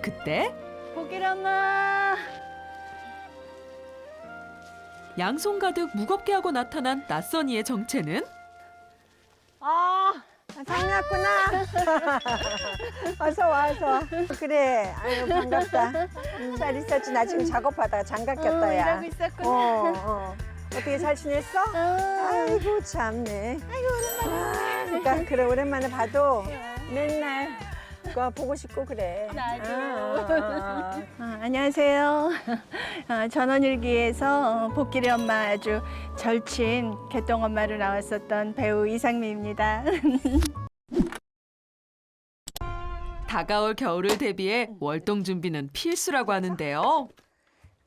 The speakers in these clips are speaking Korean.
그때 보길 엄마. 양손 가득 무겁게 하고 나타난 낯선이의 정체는 상이었구나. 어서 와, 어서 와. 그래, 아유 반갑다. 잘 있었지? 나 지금 작업하다가 장갑 꼈다, 야. 일하고 있었구나. 어떻게 잘 지냈어? 아이고 참네. 아이고 오랜만에. 그러니까 그래 오랜만에 봐도 맨날 그거 보고 싶고 그래. 나도. 안녕하세요. 전원일기에서 복길의 엄마 아주 절친 개똥 엄마로 나왔었던 배우 이상미입니다. 다가올 겨울을 대비해 월동 준비는 필수라고 하는데요.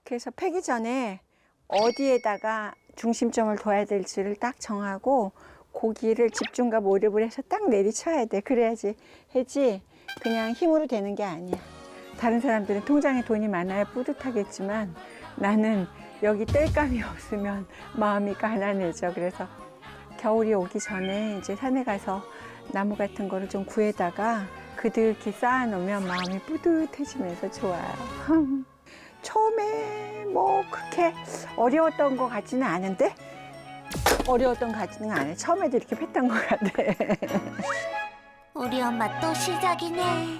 그래서 패기 전에 어디에다가 중심점을 둬야 될지를 딱 정하고 고기를 집중과 몰입을 해서 딱 내리쳐야 돼. 그래야지 해지 그냥 힘으로 되는 게 아니야. 다른 사람들은 통장에 돈이 많아야 뿌듯하겠지만 나는 여기 땔감이 없으면 마음이 가난해져. 그래서 겨울이 오기 전에 이제 산에 가서 나무 같은 거를 좀 구해다가 그득히 쌓아놓으면 마음이 뿌듯해지면서 좋아요. 처음에 뭐 그렇게 어려웠던 것 같지는 않은데 어려웠던 것 같지는 않아요. 처음에도 이렇게 팼던 것 같아. 우리 엄마 또 시작이네.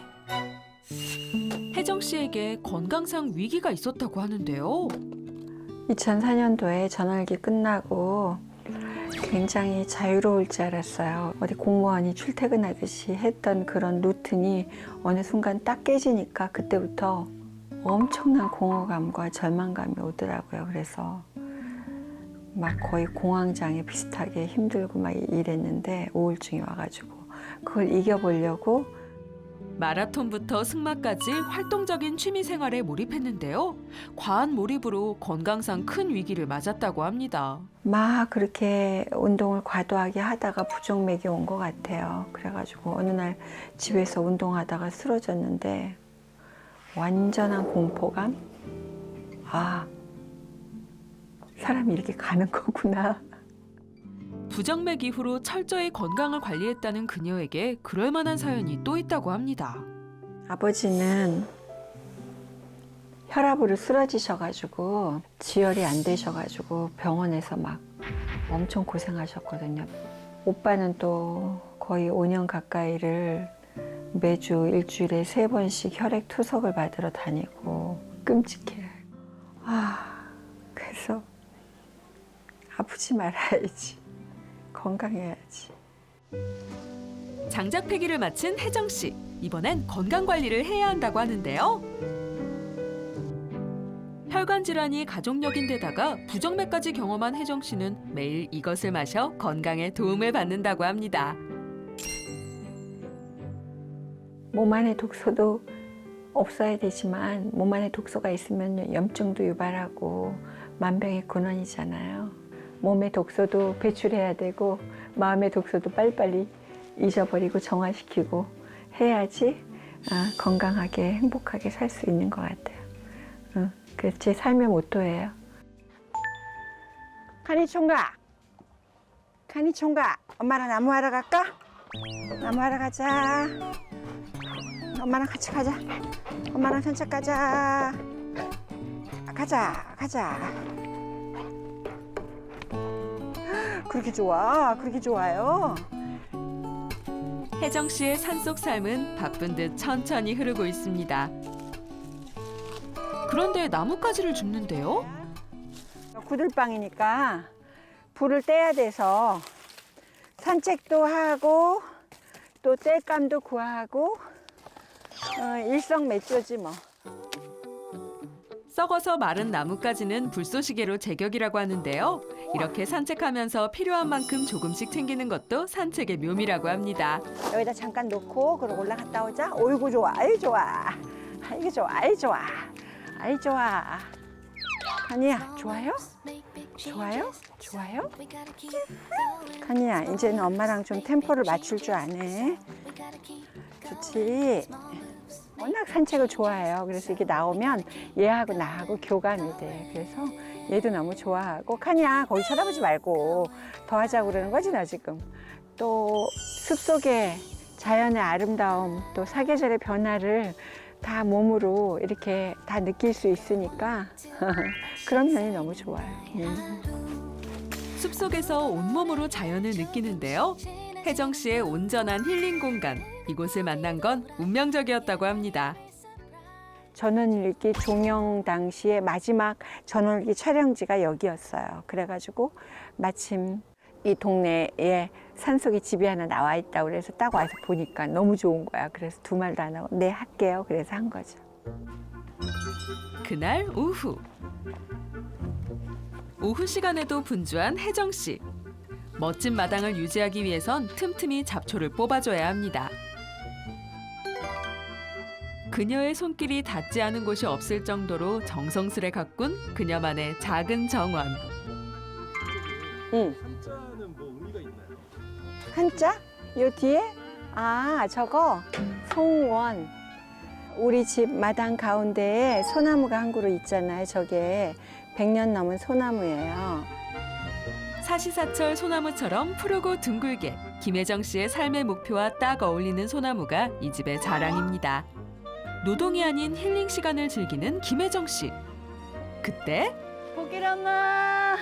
혜정 씨에게 건강상 위기가 있었다고 하는데요. 2004년도에 전월기 끝나고 굉장히 자유로울 줄 알았어요. 어디 공무원이 출퇴근하듯이 했던 그런 루틴이 어느 순간 딱 깨지니까 그때부터 엄청난 공허감과 절망감이 오더라고요. 그래서 막 거의 공황장애 비슷하게 힘들고 막 이랬는데 우울증이 와가지고 그걸 이겨보려고 마라톤부터 승마까지 활동적인 취미 생활에 몰입했는데요. 과한 몰입으로 건강상 큰 위기를 맞았다고 합니다. 막 그렇게 운동을 과도하게 하다가 부정맥이 온 것 같아요. 그래가지고 어느 날 집에서 운동하다가 쓰러졌는데 완전한 공포감? 아, 사람이 이렇게 가는 거구나. 부정맥 이후로 철저히 건강을 관리했다는 그녀에게 그럴 만한 사연이 또 있다고 합니다. 아버지는 혈압으로 쓰러지셔가지고 지혈이 안 되셔가지고 병원에서 막 엄청 고생하셨거든요. 오빠는 또 거의 5년 가까이를 매주 일주일에 3번씩 혈액 투석을 받으러 다니고 끔찍해요. 그래서 아프지 말아야지. 건강해야지. 장작 패기를 마친 혜정 씨. 이번엔 건강 관리를 해야 한다고 하는데요. 혈관 질환이 가족력인데다가 부정맥까지 경험한 혜정 씨는 매일 이것을 마셔 건강에 도움을 받는다고 합니다. 몸 안에 독소도 없어야 되지만 몸 안에 독소가 있으면 염증도 유발하고 만병의 근원이잖아요. 몸의 독소도 배출해야 되고 마음의 독소도 빨리빨리 잊어버리고 정화시키고 해야지 건강하게 행복하게 살 수 있는 것 같아요. 그게 제 삶의 모토예요. 카니 총각, 카니 총각, 엄마랑 나무하러 갈까? 나무하러 가자. 엄마랑 같이 가자. 엄마랑 산책 가자. 가자. 그렇게 좋아? 그렇게 좋아요? 혜정 씨의 산속 삶은 바쁜 듯 천천히 흐르고 있습니다. 그런데 나뭇가지를 줍는데요. 구들방이니까 불을 떼야 돼서 산책도 하고 또 땔감도 구하고 일석매조지 뭐. 썩어서 마른 나뭇가지는 불쏘시개로 제격이라고 하는데요. 이렇게 산책하면서 필요한 만큼 조금씩 챙기는 것도 산책의 묘미라고 합니다. 여기다 잠깐 놓고 그러고 올라갔다 오자. 어이구 좋아, 아이 좋아, 아이고 좋아, 아이 좋아, 아이 좋아. 카니야 좋아요? 좋아요? 좋아요? 카니야 이제는 엄마랑 좀 템포를 맞출 줄 아네. 좋지. 워낙 산책을 좋아해요. 그래서 이게 나오면 얘하고 나하고 교감이 돼. 그래서 얘도 너무 좋아하고 카니야 거기 쳐다보지 말고 더 하자고 그러는 거지 나 지금. 또 숲속의 자연의 아름다움 또 사계절의 변화를 다 몸으로 이렇게 다 느낄 수 있으니까 그런 면이 너무 좋아요. 숲속에서 온몸으로 자연을 느끼는데요. 혜정 씨의 온전한 힐링 공간. 이곳을 만난 건 운명적이었다고 합니다. 전원일기 종영 당시에 마지막 전원일기 촬영지가 여기였어요. 그래가지고 마침 이 동네에 산속에 집이 하나 나와 있다고 그래서 딱 와서 보니까 너무 좋은 거야. 그래서 두 말도 안 하고 네 할게요. 그래서 한 거죠. 그날 오후. 오후 시간에도 분주한 혜정 씨. 멋진 마당을 유지하기 위해선 틈틈이 잡초를 뽑아줘야 합니다. 그녀의 손길이 닿지 않은 곳이 없을 정도로 정성스레 가꾼 그녀만의 작은 정원. 한자는 뭐 의미가 있나요? 한자? 요 뒤에? 아, 저거 송원. 우리 집 마당 가운데에 소나무가 한 그루 있잖아요. 저게 100년 넘은 소나무예요. 사시사철 소나무처럼 푸르고 둥글게 김혜정 씨의 삶의 목표와 딱 어울리는 소나무가 이 집의 자랑입니다. 노동이 아닌 힐링 시간을 즐기는 김혜정 씨. 그때 보길 엄마.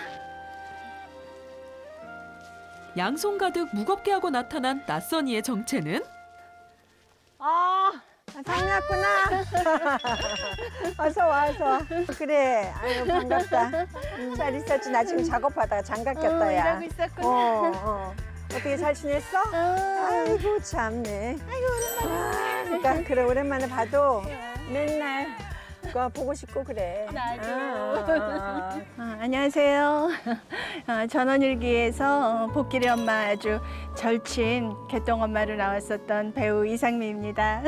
양손 가득 무겁게 하고 나타난 낯선 이의 정체는 상났구나. 어서 와, 어서 와. 그래, 아유 반갑다. 잘 있었지. 나 지금 작업하다가 장갑 꼈다, 야. 일하고 있었구나. 어떻게 잘 지냈어? 아이고 참네. 아이고 오랜만에. 그러니까 그래 오랜만에 봐도 맨날 그거 보고 싶고 그래. 나도. 안녕하세요. 전원일기에서 복길의 엄마 아주 절친 개똥 엄마로 나왔었던 배우 이상미입니다.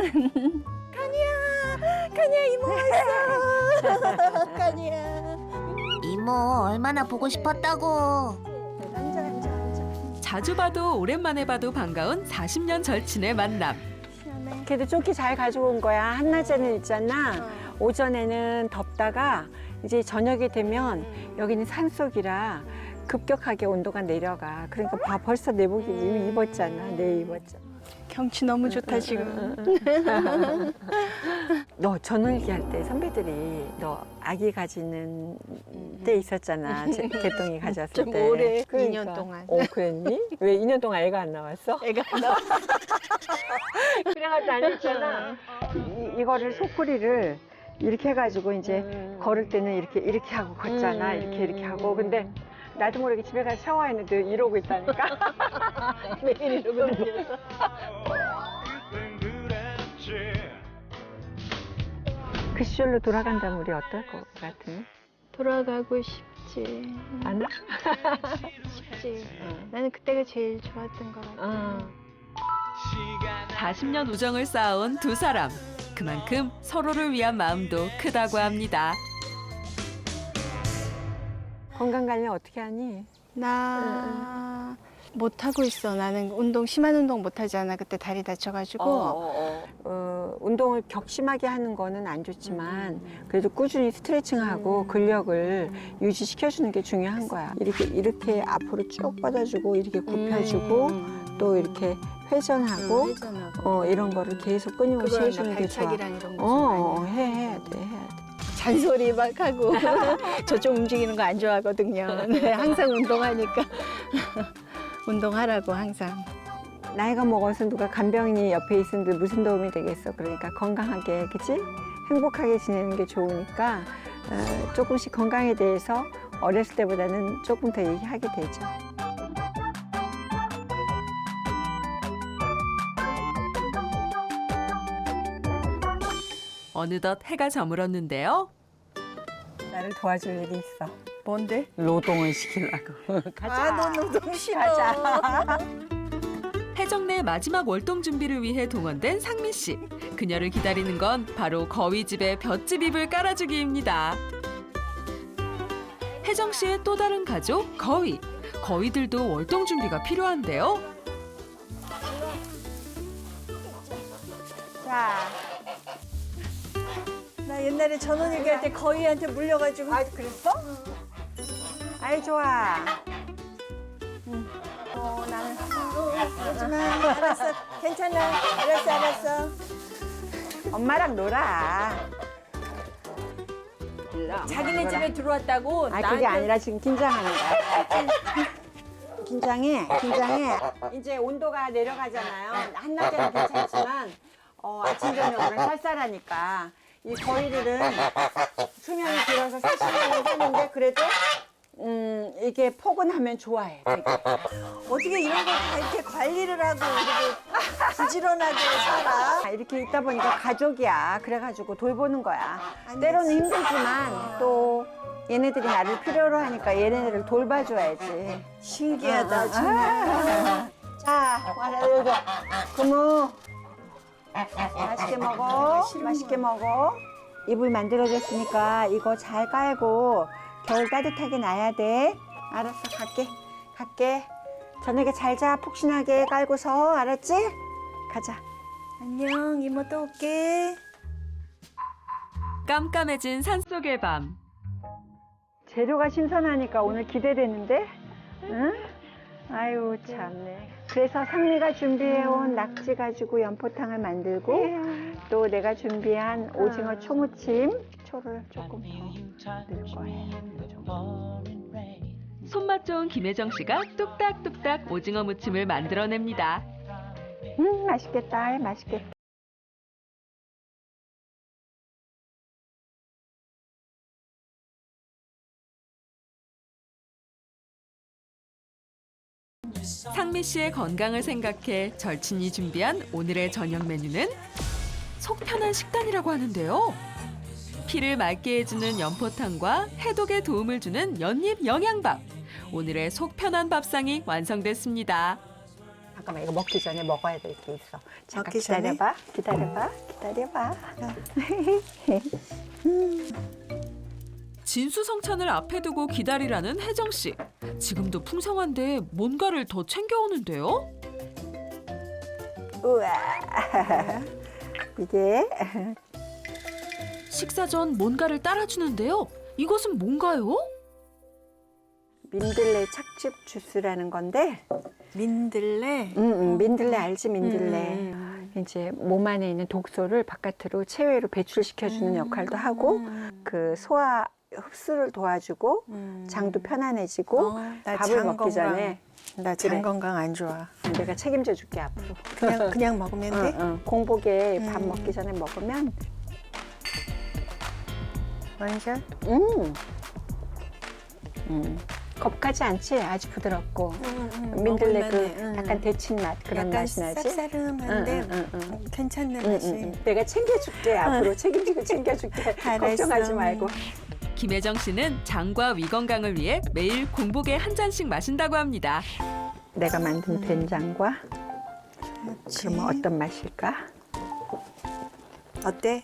가니야 이모 왔어. 가니야. 이모 얼마나 보고 싶었다고. 앉아. 자주 봐도 오랜만에 봐도 반가운 40년 절친의 만남. 걔도 조끼 잘 가지고 온 거야. 한낮에는 있잖아. 오전에는 덥다가 이제 저녁이 되면 여기는 산속이라 급격하게 온도가 내려가. 그러니까 봐 벌써 내복이 이미 입었잖아. 내 입었잖아. 경치 너무 좋다 지금. 너 전원일기 할 때 선배들이 너 아기 가지는 때 있었잖아. 개똥이 가졌을 좀 때. 오래, 그러니까. 2년 동안. 그랬니? 왜 2년 동안 애가 안 나왔어? 애가 나. 그래가지고 안 했잖아. 이거를 소쿠리를 이렇게 해가지고 이제 걸을 때는 이렇게 하고 걷잖아. 이렇게 하고. 근데 나도 모르게 집에 가서 샤워했는데 이러고 있다니까. 매일 이러고 다녔어. 그 시절로 돌아간다면 우리 어떨 것 같으니? 돌아가고 싶지. 안 와? 싶지. 나는 그때가 제일 좋았던 것 같아. 40년 우정을 쌓아온 두 사람. 그만큼 서로를 위한 마음도 크다고 합니다. 건강 관리 어떻게 하니? 나 못하고 있어. 나는 심한 운동 못하잖아. 그때 다리 다쳐가지고. 운동을 격심하게 하는 거는 안 좋지만 그래도 꾸준히 스트레칭하고 근력을 유지시켜주는 게 중요한 거야. 이렇게 앞으로 쭉 뻗어주고 이렇게 굽혀주고 또 이렇게 회전하고 이런 거를 계속 끊임없이 해주는 게 좋아. 발차기랑 이런 거 좀 해야 돼. 잔소리 막 하고 저쪽 움직이는 거 안 좋아하거든요. 네, 항상 운동하니까 운동하라고 항상. 나이가 먹어서 누가 간병인이 옆에 있는데 무슨 도움이 되겠어. 그러니까 건강하게, 그치? 행복하게 지내는 게 좋으니까 조금씩 건강에 대해서 어렸을 때보다는 조금 더 얘기하게 되죠. 어느덧 해가 저물었는데요. 나를 도와줄 일이 있어. 뭔데? 노동을 시키려고. 가자. 너 노동 싫어. 가자. 혜정네 마지막 월동 준비를 위해 동원된 상미 씨. 그녀를 기다리는 건 바로 거위집에 볏짚 잎을 깔아주기입니다. 혜정 씨의 또 다른 가족 거위. 거위들도 월동 준비가 필요한데요. 자. 나 옛날에 전원일기 할 때 거위한테 물려가지고. 아, 그랬어? 아이, 좋아. 나는. 하지마. 알았어. 괜찮아. 알았어. 엄마랑 놀아. 자기네 집에 들어왔다고 아, 그게 아니라 지금 긴장하는 거야. 긴장해. 이제 온도가 내려가잖아요. 한낮에는 괜찮지만 아침 저녁으로 쌀쌀하니까 이 거위들은 수명이 길어서 40년을 사는데 그래도 이게 포근하면 좋아해. 되게. 어떻게 이런 걸 다 이렇게 관리를 하고 이렇게 부지런하게 살아? 이렇게 있다 보니까 가족이야. 그래가지고 돌보는 거야. 때로는 힘들지만 또 얘네들이 나를 필요로 하니까 얘네들을 돌봐줘야지. 신기하다, 정말. 자, 와서 이거 고모. 맛있게 먹어. 맛있게 먹어. 이불 만들어줬으니까 이거 잘 깔고 겨울 따뜻하게 놔야 돼. 알았어, 갈게. 저녁에 잘 자, 푹신하게 깔고서. 알았지? 가자. 안녕, 이모 또 올게. 깜깜해진 산속의 밤. 재료가 신선하니까 오늘 기대되는데? 응? 아유, 참네. 그래서 상미가 준비해온 낙지 가지고 연포탕을 만들고 또 내가 준비한 오징어 초무침, 초를 조금 더 넣을 거예요. 손맛 좋은 김혜정 씨가 뚝딱뚝딱 오징어 무침을 만들어냅니다. 맛있겠다, 맛있겠다. 상미 씨의 건강을 생각해 절친이 준비한 오늘의 저녁 메뉴는 속 편한 식단이라고 하는데요. 피를 맑게 해주는 연포탕과 해독에 도움을 주는 연잎 영양밥. 오늘의 속 편한 밥상이 완성됐습니다. 잠깐만, 이거 먹기 전에 먹어야 될 게 있어. 잠깐 먹기 전에? 기다려봐. 진수성찬을 앞에 두고 기다리라는 혜정 씨. 지금도 풍성한데 뭔가를 더 챙겨오는데요. 우와. 이게 식사 전 뭔가를 따라주는데요. 이것은 뭔가요? 민들레 착즙 주스라는 건데, 민들레. 민들레 알지, 민들레. 이제 몸 안에 있는 독소를 바깥으로 체외로 배출시켜주는 역할도 하고, 그 소화 흡수를 도와주고, 장도 편안해지고, 나 밥을 장 먹기 건강. 전에 나 장 그래. 건강 안 좋아. 내가 책임져 줄게 앞으로. 그냥 먹으면 돼? 공복에 밥 먹기 전에 먹으면, 원샷? 겁하지 않지? 아주 부드럽고. 민들레 그 먹을만해. 약간 데친 맛, 그런 약간 맛이 나지? 쌉싸름한데 괜찮네 맛이. 내가 챙겨줄게. 앞으로 책임지고 챙겨줄게. 알았어. 걱정하지 말고. 김혜정 씨는 장과 위 건강을 위해 매일 공복에 한 잔씩 마신다고 합니다. 내가 만든 된장과 그렇지. 그러면 어떤 맛일까? 어때?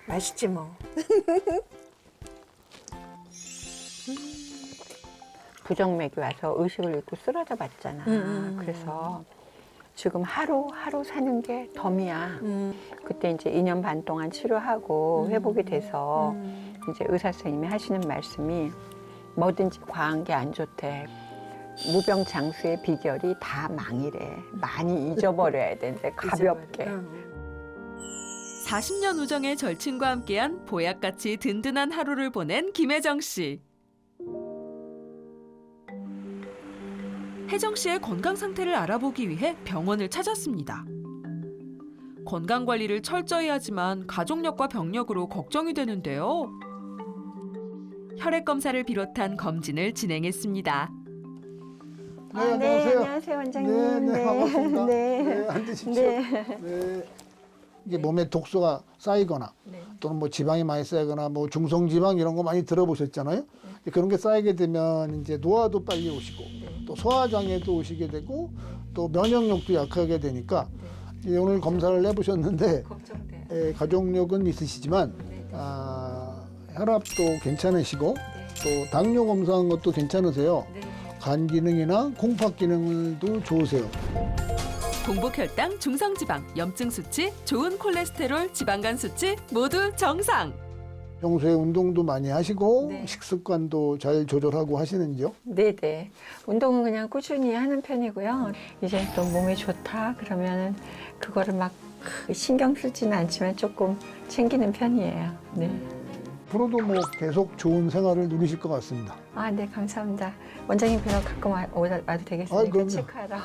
맛있지 뭐. 부정맥이 와서 의식을 잃고 쓰러져 봤잖아. 그래서 지금 하루 사는 게 덤이야. 그때 이제 2년 반 동안 치료하고 회복이 돼서 이제 의사 선생님이 하시는 말씀이 뭐든지 과한 게 안 좋대. 무병장수의 비결이 다 망이래. 많이 잊어버려야 되는데 가볍게. 40년 우정의 절친과 함께한 보약같이 든든한 하루를 보낸 김혜정 씨. 혜정 씨의 건강 상태를 알아보기 위해 병원을 찾았습니다. 건강 관리를 철저히 하지만 가족력과 병력으로 걱정이 되는데요. 혈액 검사를 비롯한 검진을 진행했습니다. 네, 안녕하세요. 안녕하세요, 원장님. 네, 반갑습니다. 네. 네, 앉으십시오. 네. 이게 몸에 독소가 쌓이거나 또는 뭐 지방이 많이 쌓이거나 뭐 중성지방 이런 거 많이 들어보셨잖아요. 그런 게 쌓이게 되면 이제 노화도 빨리 오시고 또 소화장애도 오시게 되고 또 면역력도 약하게 되니까 이제 오늘 검사를 해보셨는데 가족력은 있으시지만 혈압도 괜찮으시고 또 당뇨 검사한 것도 괜찮으세요. 간 기능이나 콩팥 기능도 좋으세요. 공복혈당, 중성지방, 염증 수치, 좋은 콜레스테롤, 지방간 수치 모두 정상. 평소에 운동도 많이 하시고 식습관도 잘 조절하고 하시는지요? 네네. 운동은 그냥 꾸준히 하는 편이고요. 이제 또 몸이 좋다 그러면 그거를 막 신경 쓰지는 않지만 조금 챙기는 편이에요. 네. 앞으로도 뭐 계속 좋은 생활을 누리실 것 같습니다. 네, 감사합니다. 원장님 뵈러 가끔 와도 되겠습니까? 그럼요. 체크하러.